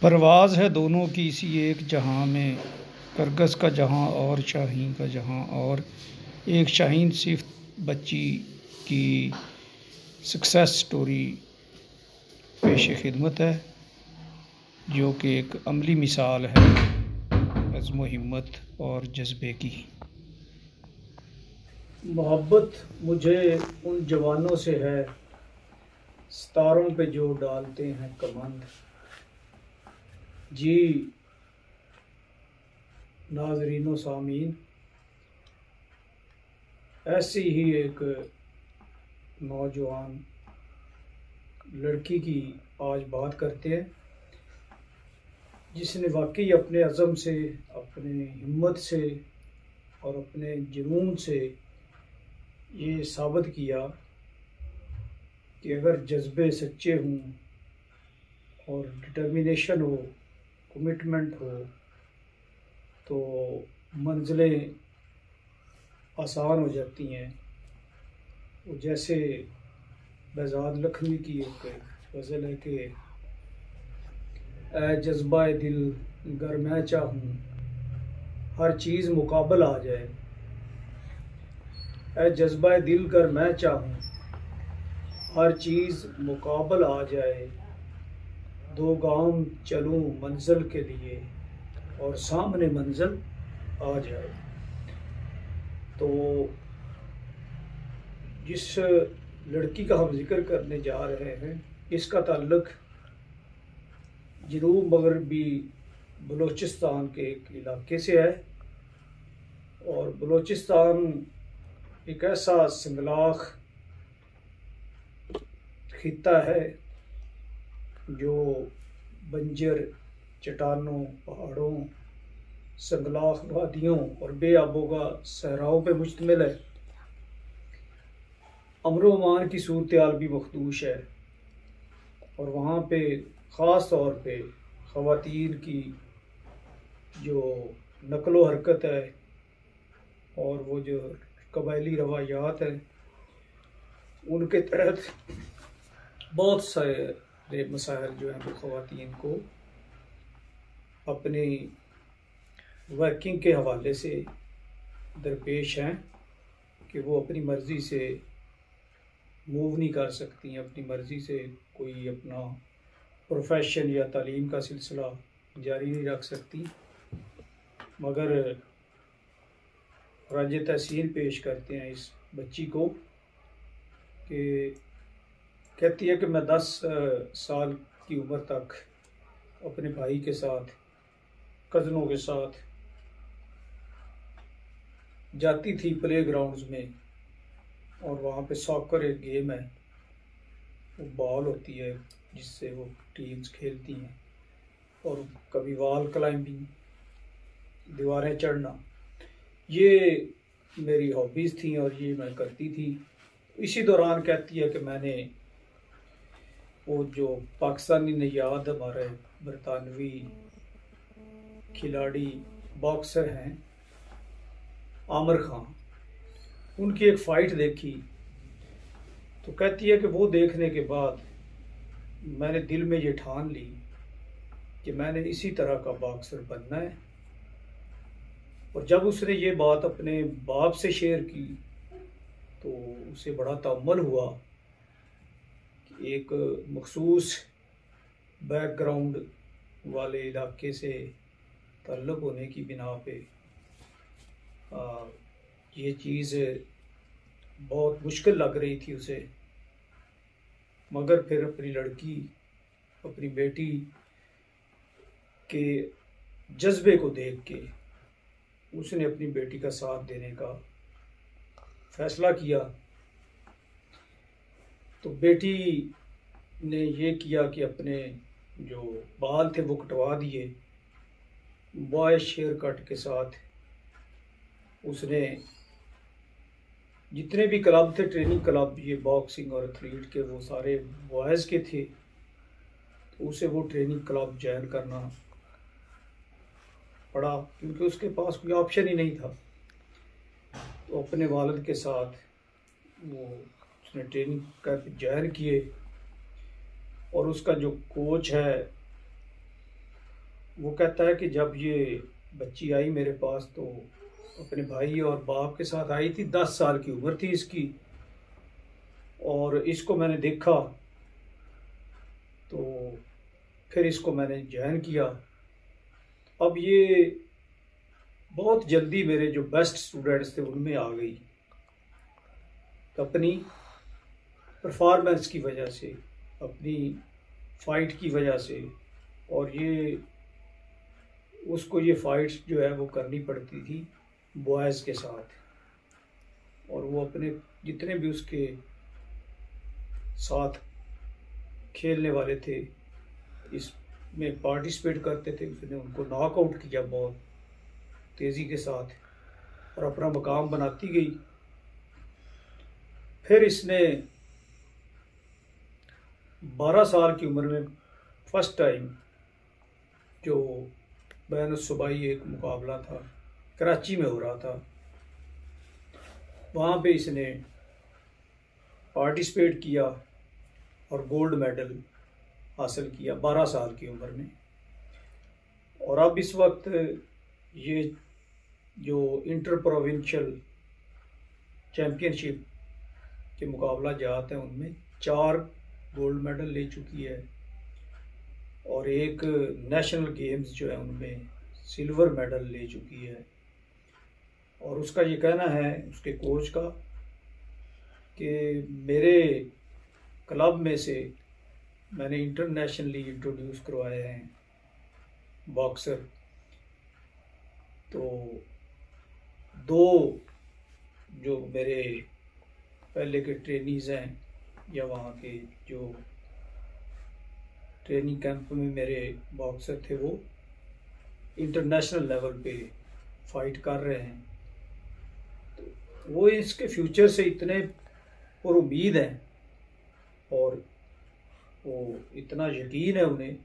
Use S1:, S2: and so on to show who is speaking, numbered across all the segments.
S1: परवाज़ है दोनों की इसी एक जहां में, करगस का जहां और शाहीन का जहां। और एक शाहीन सिर्फ बच्ची की सक्सेस स्टोरी पेश खिदमत है, जो कि एक अमली मिसाल है अज़्म हिम्मत और जज्बे की।
S2: मोहब्बत मुझे उन जवानों से है, सितारों पे जो डालते हैं कमंद। जी नाजरीनो सामीन, ऐसी ही एक नौजवान लड़की की आज बात करते हैं, जिसने वाकई अपने अज़म से, अपने हिम्मत से और अपने जुनून से ये साबित किया कि अगर जज्बे सच्चे हों और डिटर्मिनेशन हो, कमिटमेंट हो, तो मंजिलें आसान हो जाती हैं। वो जैसे बेजाद लखमी की एक गज़ल है कि ऐ जज्बाए दिल गर मैं चाहूँ हर चीज़ मुकाबल आ जाए। ऐ जज्बाए दिल गर मैं चाहूँ हर चीज़ मुकाबल आ जाए। दो गाम चलूँ मंजिल के लिए और सामने मंजिल आ जाए। तो जिस लड़की का हम जिक्र करने जा रहे हैं, इसका ताल्लुक जनूब मगरबी बलूचिस्तान के एक इलाके से है। और बलूचिस्तान एक ऐसा सिंगलाख खित्ता है जो बंजर चट्टानों, पहाड़ों, संगलाख वादियों और बेआबोगा सहराओं पर मुश्तमिल है। अमन अमान की सूरत हाल भी मखदूश है, और वहाँ पे ख़ास तौर पे ख़वातीन की जो नक़्लो हरकत है और वो जो कबायली रवायात हैं, उनके तहत बहुत सारे मसाइल जो हैं वो ख़वातीन को अपनी वर्किंग के हवाले से दरपेश हैं कि वो अपनी मर्ज़ी से मूव नहीं कर सकती हैं, अपनी मर्ज़ी से कोई अपना प्रोफेशन या तालीम का सिलसिला जारी नहीं रख सकती। मगर राज तहसीन पेश करते हैं इस बच्ची को कि कहती है कि मैं 10 साल की उम्र तक अपने भाई के साथ, कज़नों के साथ जाती थी प्ले ग्राउंड्स में, और वहाँ पे सॉकर एक गेम है, वो बॉल होती है जिससे वो टीम्स खेलती हैं, और कभी वॉल क्लाइंबिंग, दीवारें चढ़ना, ये मेरी हॉबीज़ थी और ये मैं करती थी। इसी दौरान कहती है कि मैंने वो जो पाकिस्तानी नयाद हमारे बरतानवी खिलाड़ी बॉक्सर हैं आमिर खान, उनकी एक फ़ाइट देखी। तो कहती है कि वो देखने के बाद मैंने दिल में ये ठान ली कि मैंने इसी तरह का बॉक्सर बनना है। और जब उसने ये बात अपने बाप से शेयर की तो उसे बड़ा तअम्मुल हुआ कि एक मखसूस बैकग्राउंड वाले इलाके से ताल्लुक़ होने की बिना पे ये चीज़ बहुत मुश्किल लग रही थी उसे। मगर फिर अपनी लड़की, अपनी बेटी के जज्बे को देख के उसने अपनी बेटी का साथ देने का फैसला किया। तो बेटी ने ये किया कि अपने जो बाल थे वो कटवा दिए, बॉय शेयर कट के साथ उसने जितने भी क्लब थे, ट्रेनिंग क्लब, ये बॉक्सिंग और एथलीट के, वो सारे बॉयज़ के थे। तो उसे वो ट्रेनिंग क्लब ज्वाइन करना पड़ा क्योंकि उसके पास कोई ऑप्शन ही नहीं था। तो अपने वालिद के साथ वो उसने ट्रेनिंग कैंप ज्वाइन किए, और उसका जो कोच है वो कहता है कि जब ये बच्ची आई मेरे पास तो अपने भाई और बाप के साथ आई थी, 10 साल की उम्र थी इसकी, और इसको मैंने देखा तो फिर इसको मैंने ज्वाइन किया। अब ये बहुत जल्दी मेरे जो बेस्ट स्टूडेंट्स थे उनमें आ गई, अपनी परफॉर्मेंस की वजह से, अपनी फ़ाइट की वजह से। और ये उसको ये फ़ाइट जो है वो करनी पड़ती थी बॉयज़ के साथ, और वो अपने जितने भी उसके साथ खेलने वाले थे इसमें पार्टिसिपेट करते थे, उसने उनको नॉकआउट किया बहुत तेज़ी के साथ और अपना मकाम बनाती गई। फिर इसने 12 साल की उम्र में फर्स्ट टाइम जो बैन सूबाई एक मुकाबला था, कराची में हो रहा था, वहाँ पे इसने पार्टिसिपेट किया और गोल्ड मेडल हासिल किया 12 साल की उम्र में। और अब इस वक्त ये जो इंटर प्रोविंशियल चैम्पियनशिप के मुकाबला जाते हैं उनमें 4 गोल्ड मेडल ले चुकी है, और एक नेशनल गेम्स जो है उनमें सिल्वर मेडल ले चुकी है। और उसका ये कहना है उसके कोच का कि मेरे क्लब में से मैंने इंटरनेशनली इंट्रोड्यूस करवाए हैं बॉक्सर, तो 2 जो मेरे पहले के ट्रेनीज़ हैं या वहाँ के जो ट्रेनिंग कैंप में मेरे बॉक्सर थे वो इंटरनेशनल लेवल पे फाइट कर रहे हैं, तो वो इसके फ्यूचर से इतने पुरुमीद हैं और वो इतना यकीन है उन्हें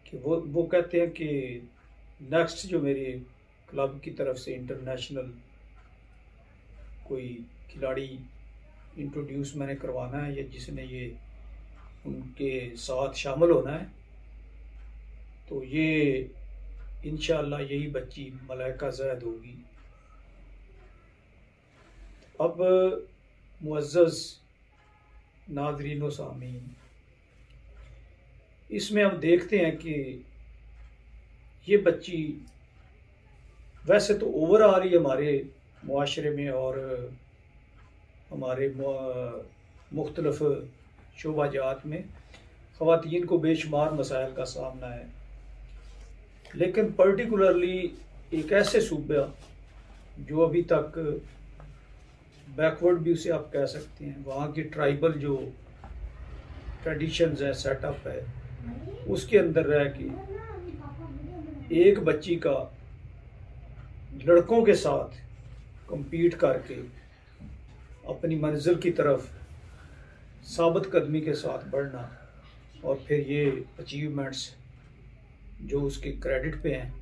S2: कि वो कहते हैं कि नेक्स्ट जो मेरे क्लब की तरफ से इंटरनेशनल कोई खिलाड़ी इंट्रोड्यूस मैंने करवाना है या जिसने ये उनके साथ शामिल होना है, तो ये इंशाअल्लाह यही बच्ची मलाइका ज़ैद होगी। अब मुअज़्ज़ज़ नाज़रीन व सामीन, इसमें हम देखते हैं कि ये बच्ची वैसे तो ओवर आ रही है हमारे मुआशरे में और हमारे मुख्तलिफ शोबाजात में ख़वातीन को बेशुमार मसाइल का सामना है, लेकिन पर्टिकुलरली एक ऐसे सूबा जो अभी तक बैकवर्ड भी उसे आप कह सकते हैं, वहाँ की ट्राइबल जो ट्रेडिशंस है, सेटअप है, उसके अंदर रह के एक बच्ची का लड़कों के साथ compete करके अपनी मंजिल की तरफ साबित कदमी के साथ बढ़ना और फिर ये अचीवमेंट्स जो उसके क्रेडिट पे हैं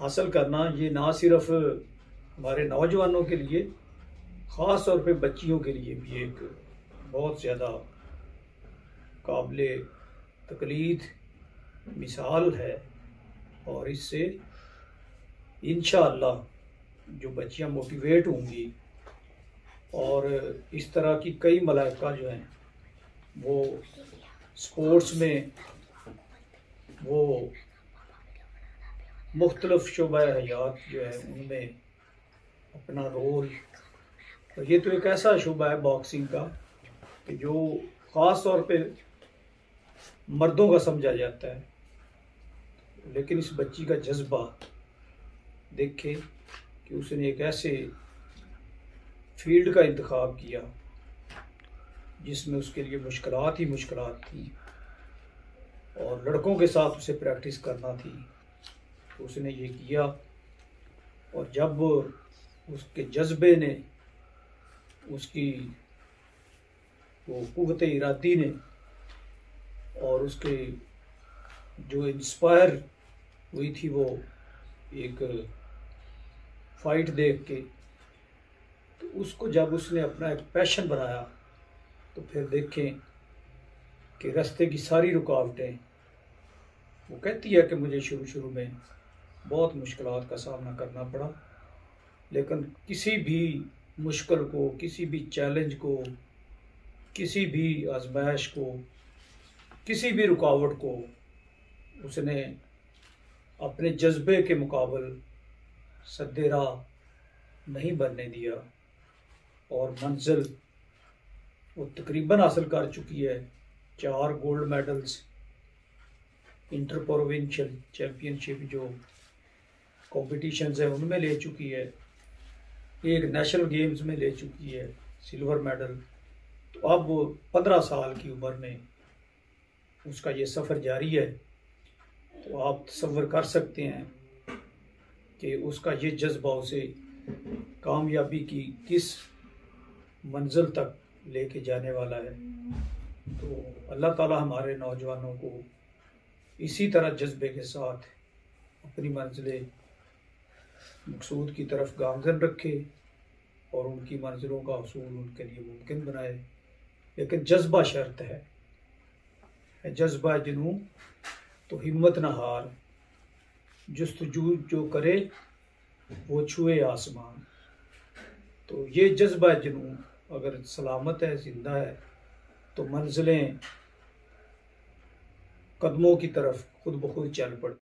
S2: हासिल करना, ये ना सिर्फ हमारे नौजवानों के लिए, ख़ास तौर पे बच्चियों के लिए भी एक बहुत ज़्यादा काबिले तकलीद मिसाल है। और इससे इंशाअल्लाह जो बच्चियां मोटिवेट होंगी और इस तरह की कई मलाइका जो हैं वो स्पोर्ट्स में वो मुख्तलिफ शोबा हयात जो है उनमें अपना रोल, और ये तो एक ऐसा शोबा है बॉक्सिंग का कि जो ख़ास तौर पे मर्दों का समझा जाता है, लेकिन इस बच्ची का जज्बा देखें कि उसने एक ऐसे फील्ड का इंतखाब किया जिसमें उसके लिए मुश्किलात ही मुश्किलात थी और लड़कों के साथ उसे प्रैक्टिस करना थी, तो उसने ये किया। और जब उसके जज्बे ने, उसकी वो कुव्वत इरादी ने और उसके जो इंस्पायर हुई थी वो एक फाइट देख के, तो उसको जब उसने अपना एक पैशन बनाया तो फिर देखें कि रास्ते की सारी रुकावटें वो कहती है कि मुझे शुरू शुरू में बहुत मुश्किलात का सामना करना पड़ा, लेकिन किसी भी मुश्किल को, किसी भी चैलेंज को, किसी भी आजमाइश को, किसी भी रुकावट को उसने अपने जज्बे के मुकाबले सद्दे राह नहीं बनने दिया और मंजिल वो तकरीबन हासिल कर चुकी है। 4 gold medals inter provincial championship जो कॉम्पिटिशन्स है उनमें ले चुकी है, एक नेशनल गेम्स में ले चुकी है सिल्वर मेडल। तो अब 15 साल की उम्र में उसका ये सफ़र जारी है। तो आप तसव्वुर कर सकते हैं कि उसका ये जज्बा उसे कामयाबी की किस मंजिल तक लेके जाने वाला है। तो अल्लाह ताला हमारे नौजवानों को इसी तरह जज्बे के साथ अपनी मंजिलें मकसूद की तरफ गामज़न रखे और उनकी मंजिलों का हसूल उनके लिए मुमकिन बनाए। लेकिन जज्बा शर्त है, जज्बा जुनून तो हिम्मत न हार, जुस्तजू जो करे वो छुए आसमान। तो ये जज्बा जुनून अगर सलामत है, ज़िंदा है, तो मंजिलें कदमों की तरफ खुद ब खुद चल पड़ती।